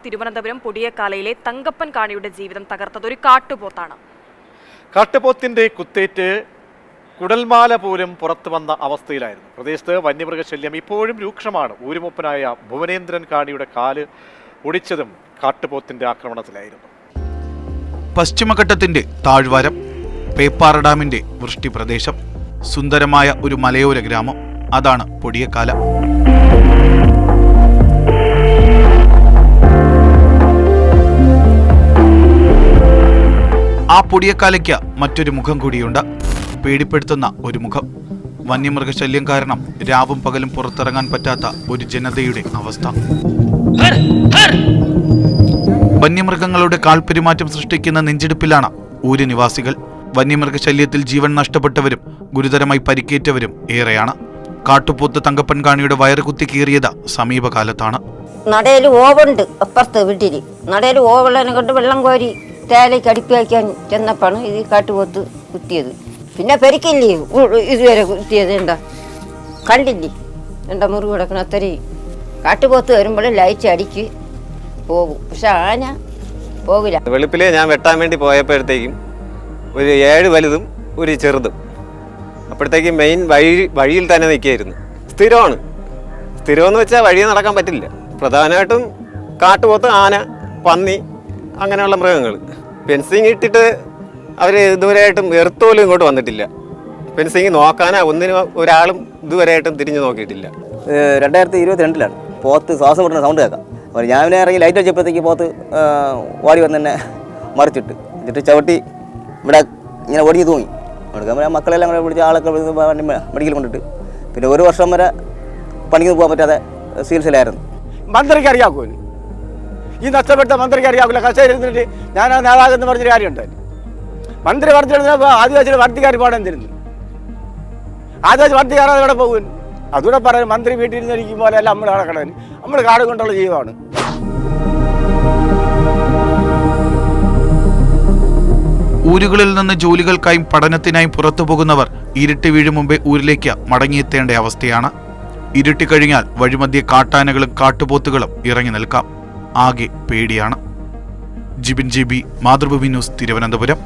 തിരുവനന്തപുരം പൊടിയക്കാലയിലെ തങ്കപ്പൻ കാണിയുടെ ജീവിതം തകർത്തത് ഒരു കാട്ടുപോത്താണ്. കാട്ടുപോത്തിന്റെ കുത്തേറ്റ് കുടൽമാല പോലും പുറത്തു വന്ന അവസ്ഥയിലായിരുന്നു. പ്രദേശത്ത് വന്യമൃഗശല്യം ഇപ്പോഴും രൂക്ഷമാണ്. ഊരുമൂപ്പനായ ഭുവനേന്ദ്രൻ കാണിയുടെ കാല് ഒടിച്ചതും കാട്ടുപോത്തിന്റെ ആക്രമണത്തിലായിരുന്നു. പശ്ചിമഘട്ടത്തിന്റെ താഴ്വാരം, പേപ്പാറ ഡാമിന്റെ വൃഷ്ടി പ്രദേശം, സുന്ദരമായ ഒരു മലയോര ഗ്രാമം, അതാണ് പൊടിയക്കാല. ആ പൊടിയക്കാലയ്ക്ക് മറ്റൊരു മുഖം കൂടിയുണ്ട്. പേടിപ്പെടുത്തുന്ന ഒരു മുഖം. വന്യമൃഗശല്യം കാരണം രാവും പകലും പുറത്തിറങ്ങാൻ പറ്റാത്ത ഒരു ജനതയുടെ അവസ്ഥ. വന്യമൃഗങ്ങളുടെ കാൽപെരുമാറ്റം സൃഷ്ടിക്കുന്ന നെഞ്ചെടുപ്പിലാണ് ഊര് നിവാസികൾ. വന്യമൃഗശല്യത്തിൽ ജീവൻ നഷ്ടപ്പെട്ടവരും ഗുരുതരമായി പരിക്കേറ്റവരും ഏറെയാണ്. കാട്ടുപോത്ത് തങ്കപ്പൻ കാണിയുടെ വയറ് കുത്തിക്കീറിയത് സമീപകാലത്താണ്. നടയിൽ ഓവുണ്ട് അപ്പുറത്ത് വീട്ടിൽ. നടയിൽ ഓവുള്ളതിനെ കൊണ്ട് വെള്ളം കോരി തേലേക്ക് അടുപ്പി വയ്ക്കാൻ ചെന്നപ്പോഴാണ് ഇത് കാട്ടുപോത്ത് കുത്തിയത്. പിന്നെ പെരുക്കില്ലേ ഇതുവരെ കുത്തിയത്, എന്താ കണ്ടില്ലേ എന്താ മുറിവ് കിടക്കണം. അത്രയും കാട്ടുപോത്ത് വരുമ്പോൾ ലൈറ്റ് അടിക്ക് പോകും, പക്ഷെ ആന പോകില്ല. വെളുപ്പിലെ ഞാൻ വെട്ടാൻ വേണ്ടി പോയപ്പോഴത്തേക്കും ഒരു 7 വലുതും ഒരു ചെറുതും. അപ്പോഴത്തേക്കും മെയിൻ വഴിയിൽ തന്നെ നിൽക്കുകയായിരുന്നു. സ്ഥിരമെന്ന് വെച്ചാൽ വഴിയെ നടക്കാൻ പറ്റില്ല. പ്രധാനമായിട്ടും കാട്ടുപോത്ത്, ആന, പന്നി, അങ്ങനെയുള്ള മൃഗങ്ങൾ. ഫെൻസിങ് ഇട്ടിട്ട് അവർ ഇതുവരെയായിട്ടും എർത്തോലും ഇങ്ങോട്ട് വന്നിട്ടില്ല. ഫെൻസിങ് നോക്കാനാ ഒന്നിനും ഒരാളും ഇതുവരെയായിട്ടും തിരിഞ്ഞു നോക്കിയിട്ടില്ല. 2022 പോത്ത് ശ്വാസം വിടുന്ന സൗണ്ട് കേൾക്കാം. അപ്പോൾ ഞാൻ ഇറങ്ങി ലൈറ്റ് വെച്ചപ്പോഴത്തേക്ക് പോത്ത് ഓടി വന്ന് തന്നെ മറിച്ചിട്ട് എന്നിട്ട് ചവിട്ടി ഇവിടെ ഇങ്ങനെ ഒടിഞ്ഞ് തൂങ്ങി. അവിടെ മക്കളെല്ലാം കൂടെ പിടിച്ച് ആളൊക്കെ മെഡിക്കൽ കൊണ്ടിട്ട് പിന്നെ 1 വർഷം വരെ പണിക്ക് പോകാൻ പറ്റാതെ ചികിത്സയിലായിരുന്നു. മന്ത്രിക്ക് അറിയാക്കുമല്ലോ, ഈ നഷ്ടപ്പെട്ട മന്ത്രിക്ക് അറിയാക്കില്ല. കർഷകർ ഇരുന്നിട്ട് ഞാൻ ആ നേതാവെന്ന് പറഞ്ഞൊരു കാര്യമുണ്ടായിരുന്നു. മന്ത്രി പറഞ്ഞിരുന്നപ്പോൾ ആദിവാസിയുടെ വർദ്ധിക്കാർ പാടാൻ തരുന്നു. ആദിവാസി വർദ്ധിക്കാറാതെ ഇവിടെ പോകുന്നു. അതുകൂടെ പറയാൻ മന്ത്രി വീട്ടിൽ ഇരുന്നിരിക്കും പോലെ അല്ല നമ്മൾ നടക്കണത്. നമ്മൾ കാട് കൊണ്ടുള്ള ജീവിതമാണ്. ഊരുകളിൽ നിന്ന് ജോലികൾക്കായും പഠനത്തിനായും പുറത്തു പോകുന്നവർ ഇരുട്ടി വീഴും മുമ്പേ ഊരിലേക്ക് മടങ്ങിയെത്തേണ്ട അവസ്ഥയാണ്. ഇരുട്ടി കഴിഞ്ഞാൽ വഴിമധ്യേ കാട്ടാനകളും കാട്ടുപോത്തുകളും ഇറങ്ങി നിൽക്കാം. ആകെ പേടിയാണ്. Jibin JB, Mathrubhumi news, Thiruvananthapuram.